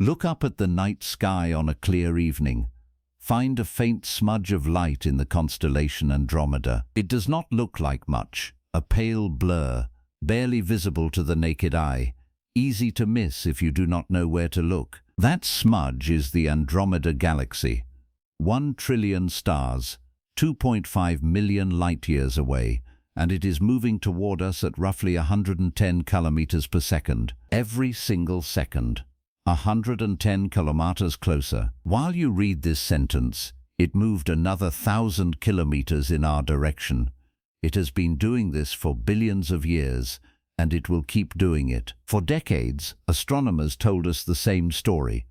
Look up at the night sky on a clear evening. Find a faint smudge of light in the constellation Andromeda. It does not look like much, a pale blur, barely visible to the naked eye, easy to miss if you do not know where to look. That smudge is the Andromeda Galaxy. 1 trillion stars, 2.5 million light-years away, and it is moving toward us at roughly 110 kilometers per second. Every single second. 110 kilometers closer. While you read this sentence, it moved another 1,000 kilometers in our direction. It has been doing this for billions of years, and it will keep doing it. For decades, astronomers told us the same story.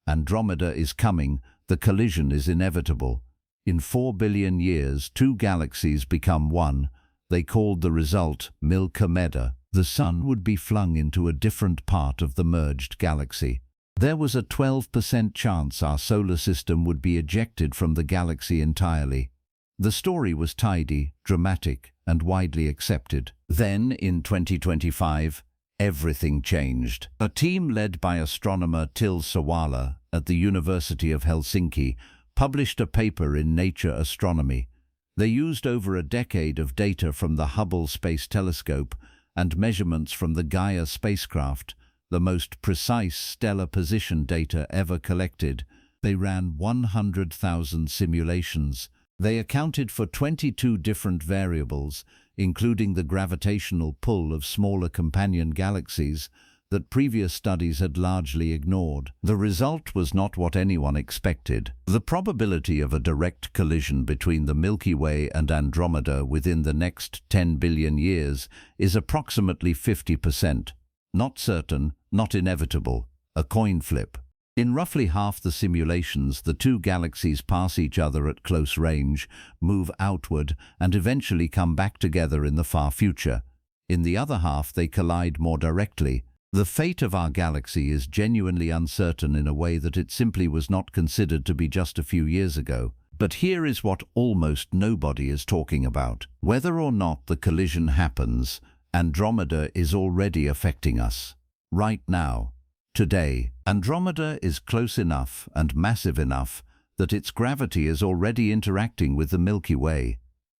Andromeda is coming, the collision is inevitable. In 4 billion years, 2 galaxies become one. They called the result Milky Way. The Sun would be flung into a different part of the merged galaxy. There was a 12% chance our solar system would be ejected from the galaxy entirely. The story was tidy, dramatic, and widely accepted. Then, in 2025, everything changed. A team led by astronomer Till Sawala at the University of Helsinki published a paper in Nature Astronomy. They used over a decade of data from the Hubble Space Telescope and measurements from the Gaia spacecraft, the most precise stellar position data ever collected. They ran 100,000 simulations. They accounted for 22 different variables, including the gravitational pull of smaller companion galaxies that previous studies had largely ignored. The result was not what anyone expected. The probability of a direct collision between the Milky Way and Andromeda within the next 10 billion years is approximately 50%. Not certain, not inevitable, a coin flip. In roughly half the simulations, the two galaxies pass each other at close range, move outward, and eventually come back together in the far future. In the other half, they collide more directly. The fate of our galaxy is genuinely uncertain in a way that it simply was not considered to be just a few years ago. But here is what almost nobody is talking about. Whether or not the collision happens, Andromeda is already affecting us. Right now, today, Andromeda is close enough and massive enough that its gravity is already interacting with the Milky Way.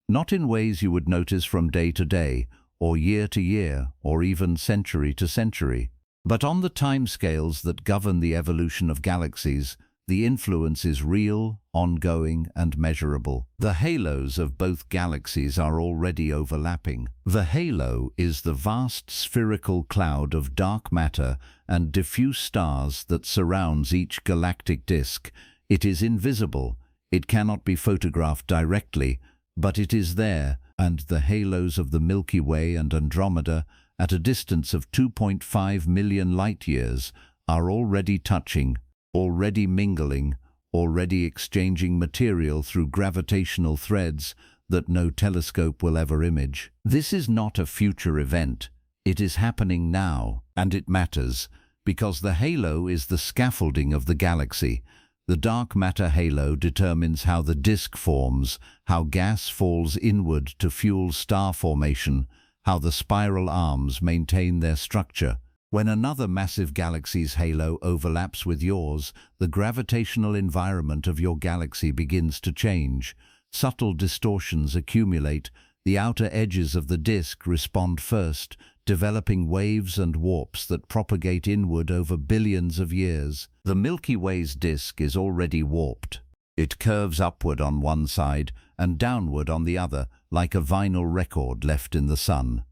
Not in ways you would notice from day to day, or year to year, or even century to century. But on the timescales that govern the evolution of galaxies, the influence is real, ongoing, and measurable. The halos of both galaxies are already overlapping. The halo is the vast spherical cloud of dark matter and diffuse stars that surrounds each galactic disk. It is invisible. It cannot be photographed directly, but it is there, and the halos of the Milky Way and Andromeda, at a distance of 2.5 million light-years, are already touching, already mingling, already exchanging material through gravitational threads that no telescope will ever image. This is not a future event. It is happening now, and it matters, because the halo is the scaffolding of the galaxy. The dark matter halo determines how the disk forms, how gas falls inward to fuel star formation, how the spiral arms maintain their structure. When another massive galaxy's halo overlaps with yours, the gravitational environment of your galaxy begins to change. Subtle distortions accumulate. The outer edges of the disk respond first, developing waves and warps that propagate inward over billions of years. The Milky Way's disk is already warped. It curves upward on one side and downward on the other, like a vinyl record left in the sun.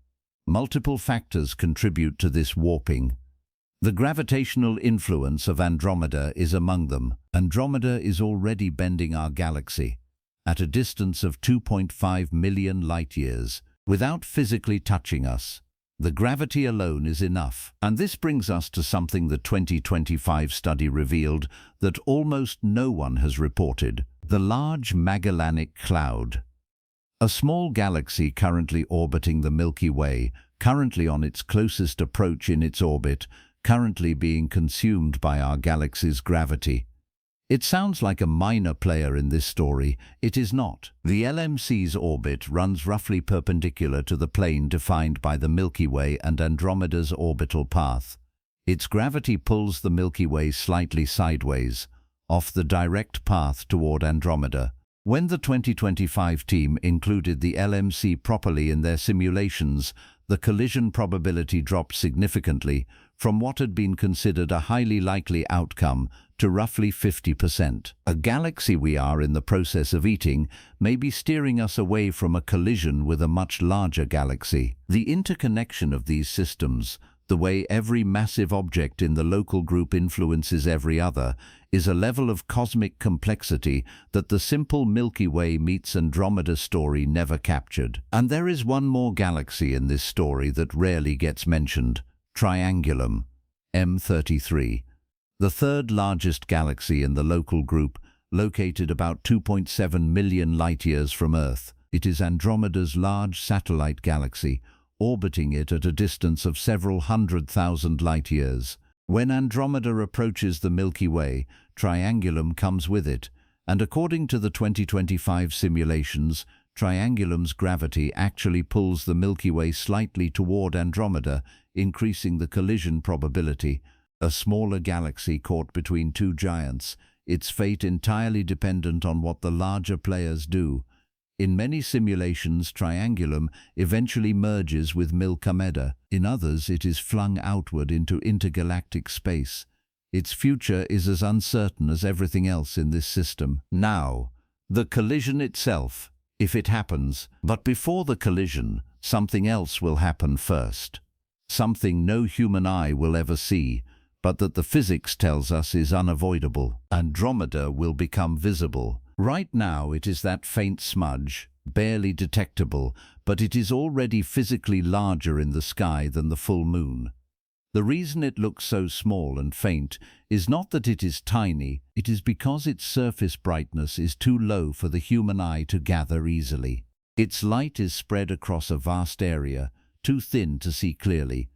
Multiple factors contribute to this warping. The gravitational influence of Andromeda is among them. Andromeda is already bending our galaxy at a distance of 2.5 million light-years, without physically touching us. The gravity alone is enough. And this brings us to something the 2025 study revealed that almost no one has reported: the Large Magellanic Cloud. A small galaxy currently orbiting the Milky Way, currently on its closest approach in its orbit, currently being consumed by our galaxy's gravity. It sounds like a minor player in this story. It is not. The LMC's orbit runs roughly perpendicular to the plane defined by the Milky Way and Andromeda's orbital path. Its gravity pulls the Milky Way slightly sideways, off the direct path toward Andromeda. When the 2025 team included the LMC properly in their simulations, the collision probability dropped significantly from what had been considered a highly likely outcome to roughly 50%. A galaxy we are in the process of eating may be steering us away from a collision with a much larger galaxy. The interconnection of these systems, the way every massive object in the local group influences every other, is a level of cosmic complexity that the simple Milky Way meets Andromeda story never captured. And there is one more galaxy in this story that rarely gets mentioned: Triangulum, M33. The third largest galaxy in the local group, located about 2.7 million light-years from Earth. It is Andromeda's large satellite galaxy, orbiting it at a distance of several 100,000 light-years. When Andromeda approaches the Milky Way, Triangulum comes with it, and according to the 2025 simulations, Triangulum's gravity actually pulls the Milky Way slightly toward Andromeda, increasing the collision probability. A smaller galaxy caught between two giants, its fate entirely dependent on what the larger players do. In many simulations, Triangulum eventually merges with Milky. In others, it is flung outward into intergalactic space. Its future is as uncertain as everything else in this system. Now, the collision itself, if it happens. But before the collision, something else will happen first. Something no human eye will ever see, but that the physics tells us is unavoidable. Andromeda will become visible. Right now it is that faint smudge, barely detectable, but it is already physically larger in the sky than the full moon. The reason it looks so small and faint is not that it is tiny, it is because its surface brightness is too low for the human eye to gather easily. Its light is spread across a vast area, too thin to see clearly.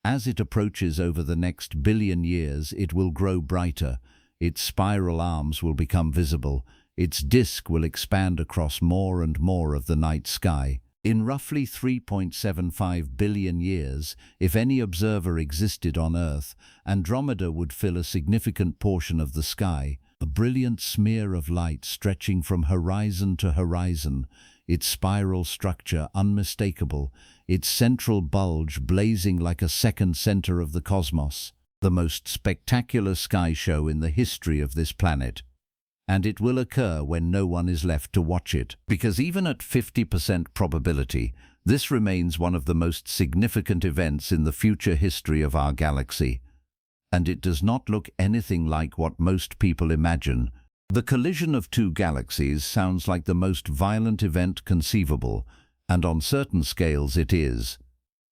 As it approaches over the next billion years, it will grow brighter, its spiral arms will become visible, its disk will expand across more and more of the night sky. In roughly 3.75 billion years, if any observer existed on Earth, Andromeda would fill a significant portion of the sky, a brilliant smear of light stretching from horizon to horizon, its spiral structure unmistakable, its central bulge blazing like a second center of the cosmos, the most spectacular sky show in the history of this planet. And it will occur when no one is left to watch it, because even at 50% probability, this remains one of the most significant events in the future history of our galaxy. And it does not look anything like what most people imagine. The collision of two galaxies sounds like the most violent event conceivable, and on certain scales it is.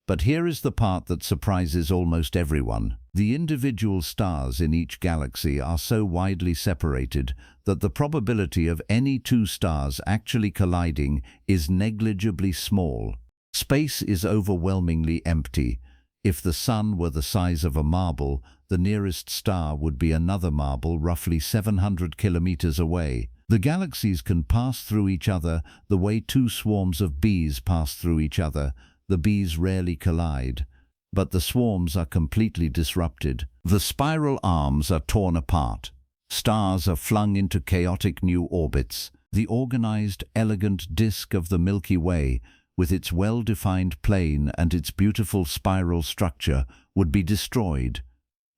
But here is the part that surprises almost everyone. The individual stars in each galaxy are so widely separated that the probability of any two stars actually colliding is negligibly small. Space is overwhelmingly empty. If the Sun were the size of a marble, the nearest star would be another marble roughly 700 kilometers away. The galaxies can pass through each other the way two swarms of bees pass through each other. The bees rarely collide, but the swarms are completely disrupted. The spiral arms are torn apart. Stars are flung into chaotic new orbits. The organized, elegant disk of the Milky Way, with its well-defined plane and its beautiful spiral structure, would be destroyed.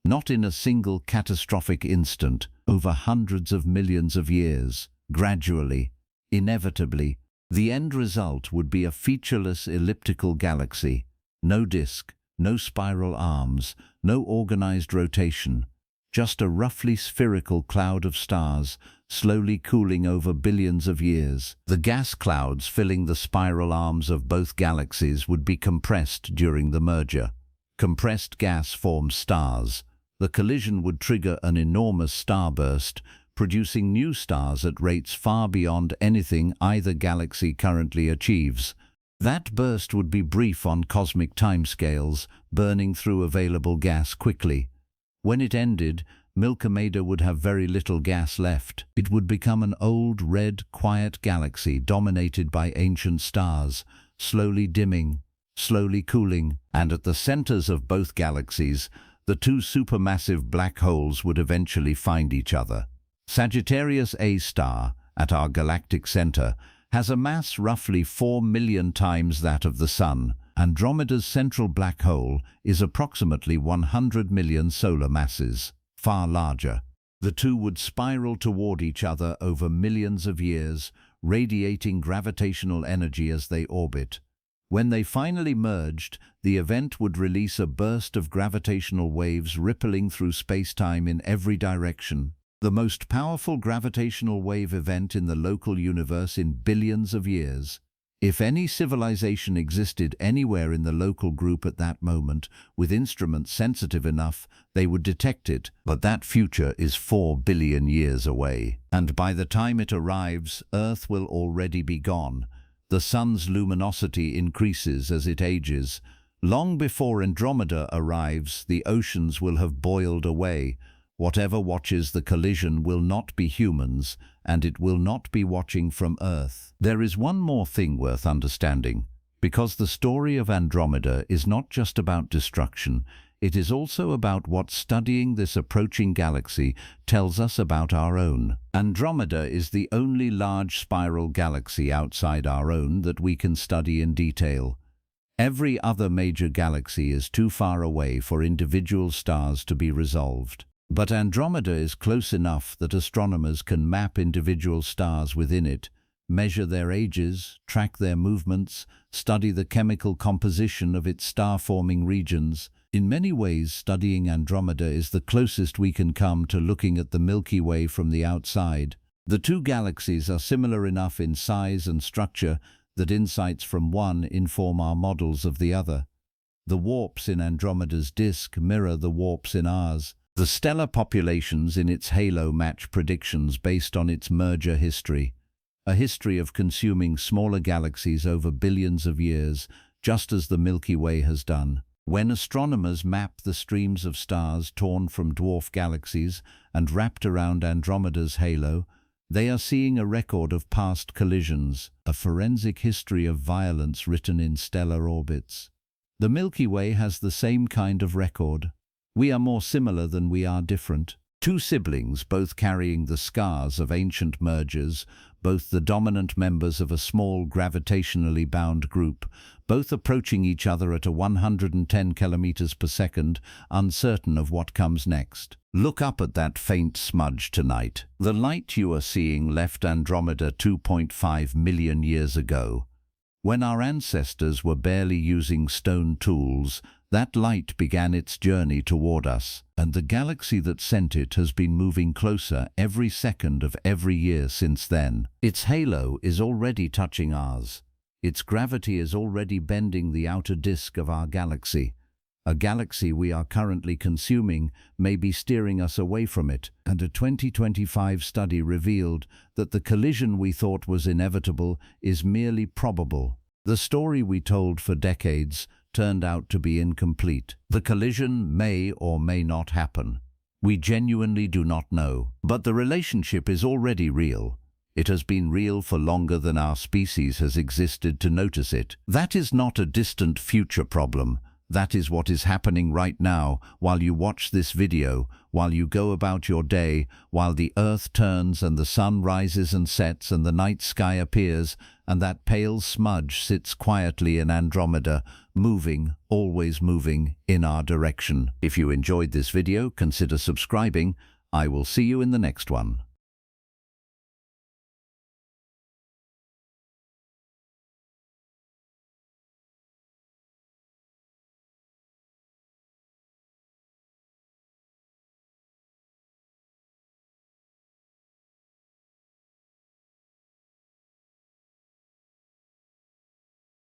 Not in a single catastrophic instant, over hundreds of millions of years, gradually, inevitably. The end result would be a featureless elliptical galaxy. No disk, no spiral arms, no organized rotation. Just a roughly spherical cloud of stars, slowly cooling over billions of years. The gas clouds filling the spiral arms of both galaxies would be compressed during the merger. Compressed gas forms stars. The collision would trigger an enormous starburst, producing new stars at rates far beyond anything either galaxy currently achieves. That burst would be brief on cosmic timescales, burning through available gas quickly. When it ended, Milky would have very little gas left. It would become an old, red, quiet galaxy dominated by ancient stars, slowly dimming, slowly cooling, and at the centers of both galaxies, the two supermassive black holes would eventually find each other. Sagittarius A star, at our galactic center, has a mass roughly 4 million times that of the Sun. Andromeda's central black hole is approximately 100 million solar masses, far larger. The two would spiral toward each other over millions of years, radiating gravitational energy as they orbit. When they finally merged, the event would release a burst of gravitational waves rippling through space-time in every direction. The most powerful gravitational wave event in the local universe in billions of years. If any civilization existed anywhere in the local group at that moment, with instruments sensitive enough, they would detect it. But that future is 4 billion years away. And by the time it arrives, Earth will already be gone. The Sun's luminosity increases as it ages. Long before Andromeda arrives, the oceans will have boiled away. Whatever watches the collision will not be humans, and it will not be watching from Earth. There is one more thing worth understanding, because the story of Andromeda is not just about destruction, it is also about what studying this approaching galaxy tells us about our own. Andromeda is the only large spiral galaxy outside our own that we can study in detail. Every other major galaxy is too far away for individual stars to be resolved. But Andromeda is close enough that astronomers can map individual stars within it, measure their ages, track their movements, study the chemical composition of its star-forming regions. In many ways, studying Andromeda is the closest we can come to looking at the Milky Way from the outside. The two galaxies are similar enough in size and structure that insights from one inform our models of the other. The warps in Andromeda's disk mirror the warps in ours. The stellar populations in its halo match predictions based on its merger history, a history of consuming smaller galaxies over billions of years, just as the Milky Way has done. When astronomers map the streams of stars torn from dwarf galaxies and wrapped around Andromeda's halo, they are seeing a record of past collisions, a forensic history of violence written in stellar orbits. The Milky Way has the same kind of record. We are more similar than we are different. Two siblings, both carrying the scars of ancient mergers, both the dominant members of a small gravitationally bound group, both approaching each other at 110 kilometers per second, uncertain of what comes next. Look up at that faint smudge tonight. The light you are seeing left Andromeda 2.5 million years ago. When our ancestors were barely using stone tools, that light began its journey toward us, and the galaxy that sent it has been moving closer every second of every year since then. Its halo is already touching ours. Its gravity is already bending the outer disk of our galaxy. A galaxy we are currently consuming may be steering us away from it, and a 2025 study revealed that the collision we thought was inevitable is merely probable. The story we told for decades turned out to be incomplete. The collision may or may not happen. We genuinely do not know. But the relationship is already real. It has been real for longer than our species has existed to notice it. That is not a distant future problem. That is what is happening right now while you watch this video, while you go about your day, while the Earth turns and the sun rises and sets and the night sky appears and that pale smudge sits quietly in Andromeda, moving, always moving, in our direction. If you enjoyed this video, consider subscribing. I will see you in the next one.